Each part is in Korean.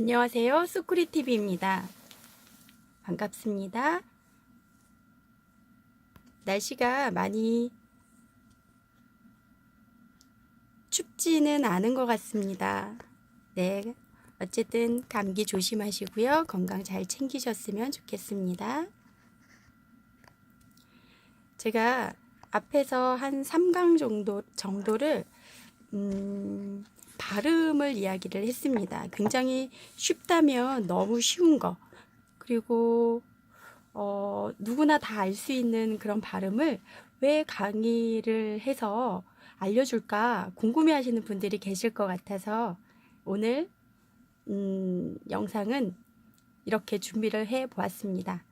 안녕하세요. 수쿠리TV입니다. 반갑습니다. 날씨가 많이 춥지는 않은 것 같습니다. 네, 어쨌든 감기 조심하시고요. 건강 잘 챙기셨으면 좋겠습니다. 제가 앞에서 한 3강 정도를 발음을 이야기를 했습니다. 굉장히 쉽다면 너무 쉬운 거, 그리고 누구나 다 알 수 있는 그런 발음을 왜 강의를 해서 알려줄까 궁금해 하시는 분들이 계실 것 같아서 오늘 영상은 이렇게 준비를 해 보았습니다.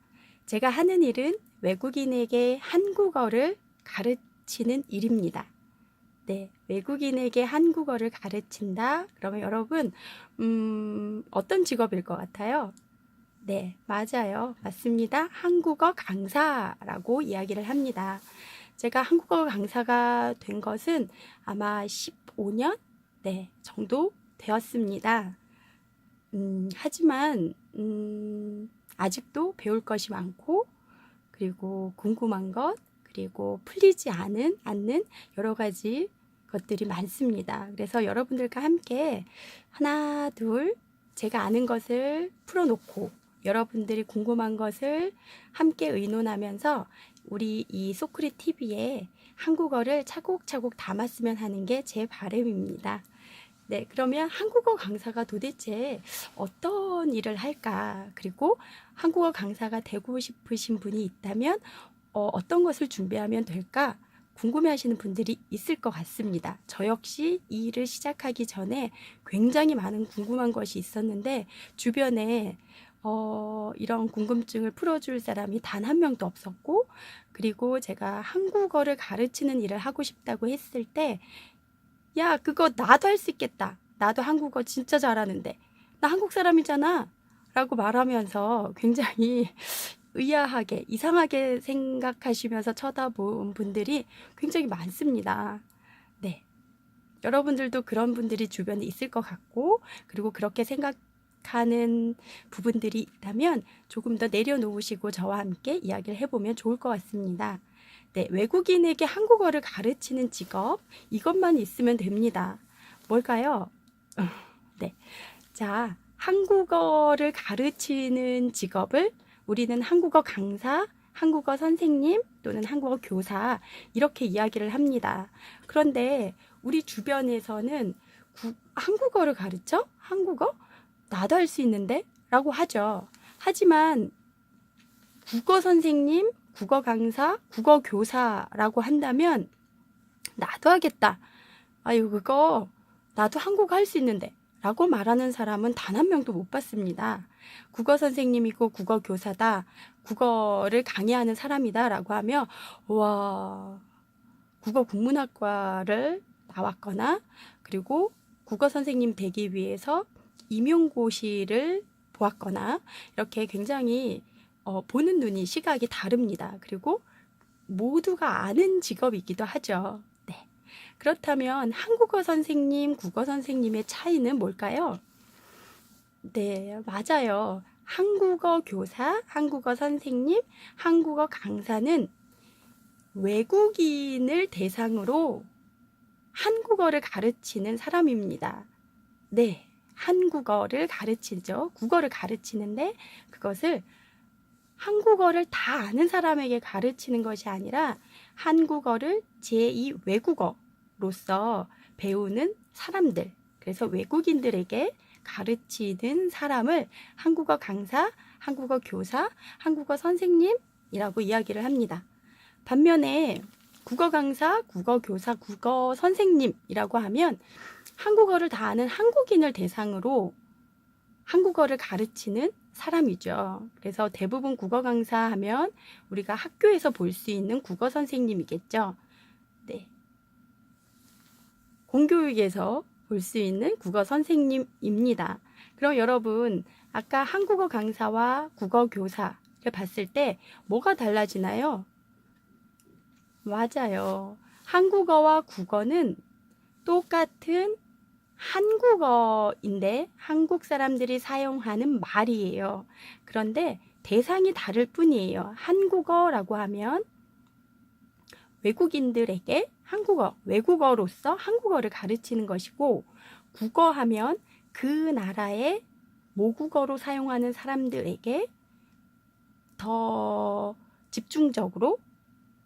제가 하는 일은 외국인에게 한국어를 가르치는 일입니다. 네, 외국인에게 한국어를 가르친다. 그러면 여러분, 어떤 직업일 것 같아요? 네, 맞아요. 맞습니다. 한국어 강사라고 이야기를 합니다. 제가 한국어 강사가 된 것은 아마 15년? 네, 정도 되었습니다. 하지만, 아직도 배울 것이 많고, 그리고 궁금한 것, 그리고 풀리지 않는 여러 가지 것들이 많습니다. 그래서 여러분들과 함께 하나, 둘, 제가 아는 것을 풀어놓고 여러분들이 궁금한 것을 함께 의논하면서 우리 이 소크리 TV에 한국어를 차곡차곡 담았으면 하는 게 제 바람입니다. 네, 그러면 한국어 강사가 도대체 어떤 일을 할까? 그리고 한국어 강사가 되고 싶으신 분이 있다면 어떤 것을 준비하면 될까? 궁금해 하시는 분들이 있을 것 같습니다. 저 역시 이 일을 시작하기 전에 굉장히 많은 궁금한 것이 있었는데 주변에 이런 궁금증을 풀어줄 사람이 단 한 명도 없었고, 그리고 제가 한국어를 가르치는 일을 하고 싶다고 했을 때 야, 그거 나도 할 수 있겠다. 나도 한국어 진짜 잘하는데. 나 한국 사람이잖아. 라고 말하면서 굉장히 의아하게, 이상하게 생각하시면서 쳐다본 분들이 굉장히 많습니다. 네. 여러분들도 그런 분들이 주변에 있을 것 같고, 그리고 그렇게 생각하는 부분들이 있다면 조금 더 내려놓으시고 저와 함께 이야기를 해보면 좋을 것 같습니다. 네, 외국인에게 한국어를 가르치는 직업, 이것만 있으면 됩니다. 뭘까요? 네. 자, 한국어를 가르치는 직업을 우리는 한국어 강사, 한국어 선생님 또는 한국어 교사 이렇게 이야기를 합니다. 그런데 우리 주변에서는 한국어를 가르쳐? 한국어? 나도 할 수 있는데? 라고 하죠. 하지만 국어 선생님, 국어 강사, 국어 교사라고 한다면 나도 하겠다. 아유, 그거 나도 한국어 할 수 있는데 라고 말하는 사람은 단 한 명도 못 봤습니다. 국어 선생님이고 국어 교사다, 국어를 강의하는 사람이다 라고 하면 와, 국어 국문학과를 나왔거나 그리고 국어 선생님 되기 위해서 임용고시를 보았거나 이렇게 굉장히 보는 눈이 시각이 다릅니다. 그리고 모두가 아는 직업이기도 하죠. 네. 그렇다면 한국어 선생님, 국어 선생님의 차이는 뭘까요? 네, 맞아요. 한국어 교사, 한국어 선생님, 한국어 강사는 외국인을 대상으로 한국어를 가르치는 사람입니다. 네, 한국어를 가르치죠. 국어를 가르치는데 그것을 한국어를 다 아는 사람에게 가르치는 것이 아니라 한국어를 제2 외국어로서 배우는 사람들, 그래서 외국인들에게 가르치는 사람을 한국어 강사, 한국어 교사, 한국어 선생님이라고 이야기를 합니다. 반면에 국어 강사, 국어 교사, 국어 선생님이라고 하면 한국어를 다 아는 한국인을 대상으로 한국어를 가르치는 사람이죠. 그래서 대부분 국어 강사 하면 우리가 학교에서 볼 수 있는 국어 선생님이겠죠. 네. 공교육에서 볼 수 있는 국어 선생님입니다. 그럼 여러분, 아까 한국어 강사와 국어 교사를 봤을 때 뭐가 달라지나요? 맞아요. 한국어와 국어는 똑같은 한국어인데 한국 사람들이 사용하는 말이에요. 그런데 대상이 다를 뿐이에요. 한국어라고 하면 외국인들에게 외국어로서 한국어를 가르치는 것이고, 국어하면 그 나라의 모국어로 사용하는 사람들에게 더 집중적으로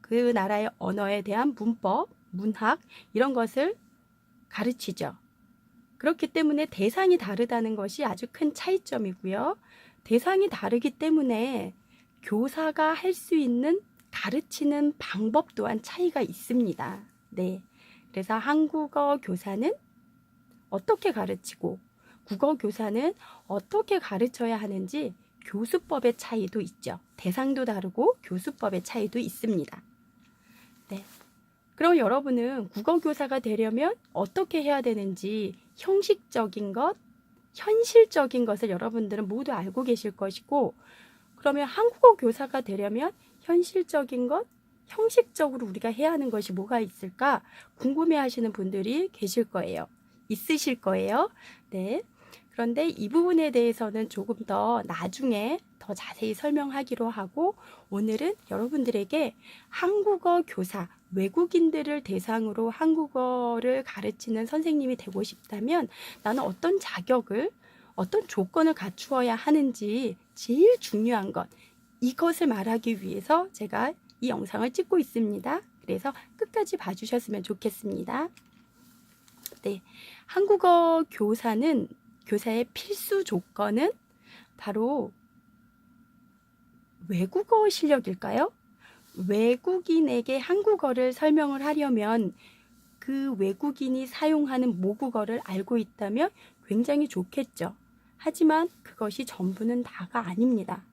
그 나라의 언어에 대한 문법, 문학 이런 것을 가르치죠. 그렇기 때문에 대상이 다르다는 것이 아주 큰 차이점이고요. 대상이 다르기 때문에 교사가 할 수 있는 가르치는 방법 또한 차이가 있습니다. 네. 그래서 한국어 교사는 어떻게 가르치고 국어 교사는 어떻게 가르쳐야 하는지 교수법의 차이도 있죠. 대상도 다르고 교수법의 차이도 있습니다. 네. 그럼 여러분은 국어 교사가 되려면 어떻게 해야 되는지 형식적인 것, 현실적인 것을 여러분들은 모두 알고 계실 것이고, 그러면 한국어 교사가 되려면 현실적인 것, 형식적으로 우리가 해야 하는 것이 뭐가 있을까 궁금해 하시는 분들이 계실 거예요. 있으실 거예요. 네. 그런데 이 부분에 대해서는 조금 더 나중에 더 자세히 설명하기로 하고, 오늘은 여러분들에게 한국어 교사, 외국인들을 대상으로 한국어를 가르치는 선생님이 되고 싶다면 나는 어떤 자격을, 어떤 조건을 갖추어야 하는지 제일 중요한 것, 이것을 말하기 위해서 제가 이 영상을 찍고 있습니다. 그래서 끝까지 봐주셨으면 좋겠습니다. 네, 한국어 교사의 필수 조건은 바로 외국어 실력일까요? 외국인에게 한국어를 설명을 하려면 그 외국인이 사용하는 모국어를 알고 있다면 굉장히 좋겠죠. 하지만 그것이 전부는 다가 아닙니다.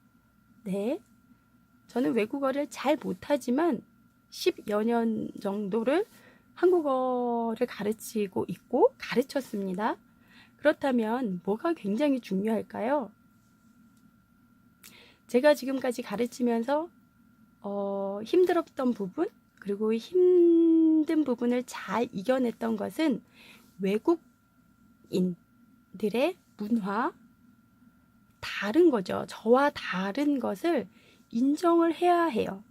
네, 저는 외국어를 잘 못하지만 10여 년 정도를 한국어를 가르치고 있고 가르쳤습니다. 그렇다면 뭐가 굉장히 중요할까요? 제가 지금까지 가르치면서 힘들었던 부분, 그리고 힘든 부분을 잘 이겨냈던 것은 외국인들의 문화, 다른 거죠. 저와 다른 것을 인정을 해야 해요.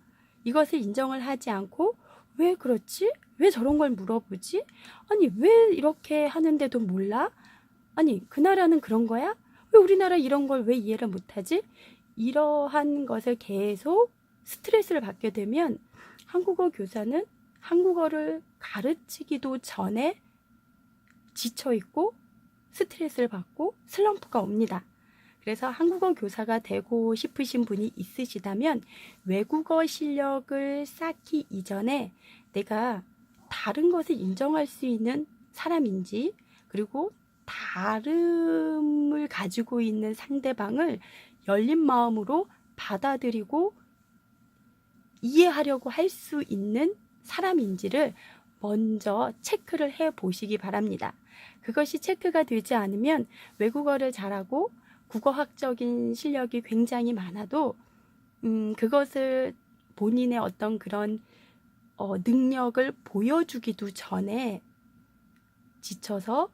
이것을 인정을 하지 않고 왜 그렇지? 왜 저런 걸 물어보지? 아니, 왜 이렇게 하는데도 몰라? 아니, 그 나라는 그런 거야? 왜 우리나라 이런 걸 왜 이해를 못하지? 이러한 것을 계속 스트레스를 받게 되면 한국어 교사는 한국어를 가르치기도 전에 지쳐있고 스트레스를 받고 슬럼프가 옵니다. 그래서 한국어 교사가 되고 싶으신 분이 있으시다면 외국어 실력을 쌓기 이전에 내가 다른 것을 인정할 수 있는 사람인지, 그리고 다름을 가지고 있는 상대방을 열린 마음으로 받아들이고 이해하려고 할 수 있는 사람인지를 먼저 체크를 해 보시기 바랍니다. 그것이 체크가 되지 않으면 외국어를 잘하고 국어학적인 실력이 굉장히 많아도 그것을 본인의 어떤 그런 능력을 보여주기도 전에 지쳐서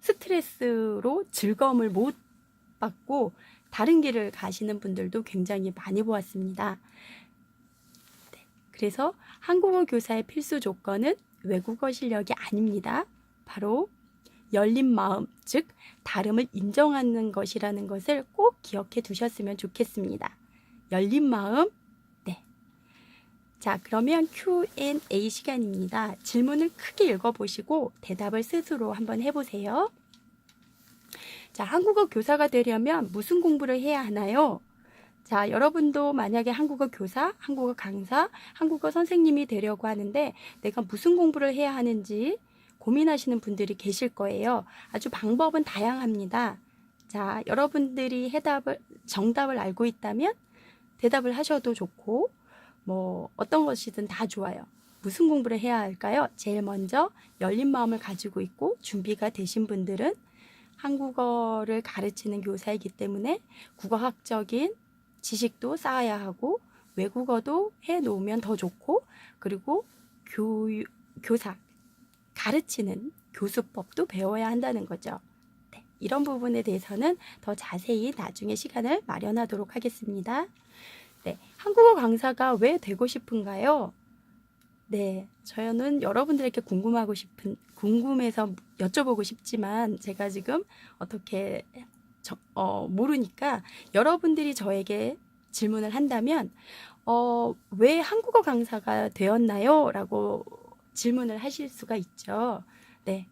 스트레스로 즐거움을 못 받고 다른 길을 가시는 분들도 굉장히 많이 보았습니다. 네, 그래서 한국어 교사의 필수 조건은 외국어 실력이 아닙니다. 바로 열린 마음, 즉 다름을 인정하는 것이라는 것을 꼭 기억해 두셨으면 좋겠습니다. 열린 마음. 네. 자, 그러면 Q&A 시간입니다. 질문을 크게 읽어보시고 대답을 스스로 한번 해보세요. 자, 한국어 교사가 되려면 무슨 공부를 해야 하나요? 자, 여러분도 만약에 한국어 교사, 한국어 강사, 한국어 선생님이 되려고 하는데 내가 무슨 공부를 해야 하는지 고민하시는 분들이 계실 거예요. 아주 방법은 다양합니다. 자, 여러분들이 정답을 알고 있다면 대답을 하셔도 좋고, 어떤 것이든 다 좋아요. 무슨 공부를 해야 할까요? 제일 먼저 열린 마음을 가지고 있고 준비가 되신 분들은 한국어를 가르치는 교사이기 때문에 국어학적인 지식도 쌓아야 하고 외국어도 해 놓으면 더 좋고, 그리고 교사, 가르치는 교수법도 배워야 한다는 거죠. 네, 이런 부분에 대해서는 더 자세히 나중에 시간을 마련하도록 하겠습니다. 네, 한국어 강사가 왜 되고 싶은가요? 네, 저는 여러분들에게 궁금해서 여쭤보고 싶지만 제가 지금 어떻게 모르니까 여러분들이 저에게 질문을 한다면 왜 한국어 강사가 되었나요? 라고 질문을 하실 수가 있죠. 네,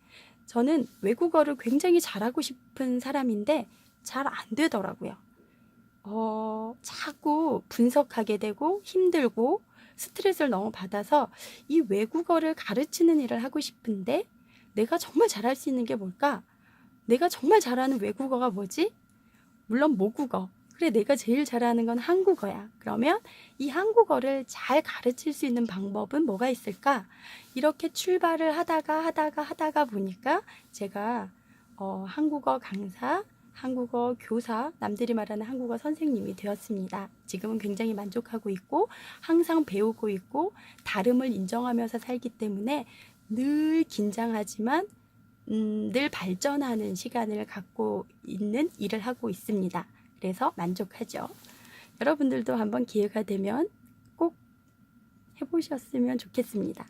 저는 외국어를 굉장히 잘하고 싶은 사람인데 잘 안 되더라고요. 자꾸 분석하게 되고 힘들고 스트레스를 너무 받아서 이 외국어를 가르치는 일을 하고 싶은데 내가 정말 잘할 수 있는 게 뭘까? 내가 정말 잘하는 외국어가 뭐지? 물론 모국어. 그래, 내가 제일 잘하는 건 한국어야. 그러면 이 한국어를 잘 가르칠 수 있는 방법은 뭐가 있을까? 이렇게 출발을 하다가 보니까 제가 한국어 강사, 한국어 교사, 남들이 말하는 한국어 선생님이 되었습니다. 지금은 굉장히 만족하고 있고 항상 배우고 있고 다름을 인정하면서 살기 때문에 늘 긴장하지만 늘 발전하는 시간을 갖고 있는 일을 하고 있습니다. 그래서 만족하죠. 여러분들도 한번 기회가 되면 꼭 해보셨으면 좋겠습니다.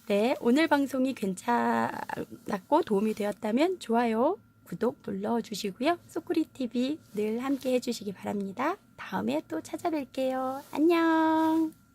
네, 오늘 방송이 괜찮았고 도움이 되었다면 좋아요, 구독 눌러주시고요. 소쿠리TV 늘 함께 해주시기 바랍니다. 다음에 또 찾아뵐게요. 안녕.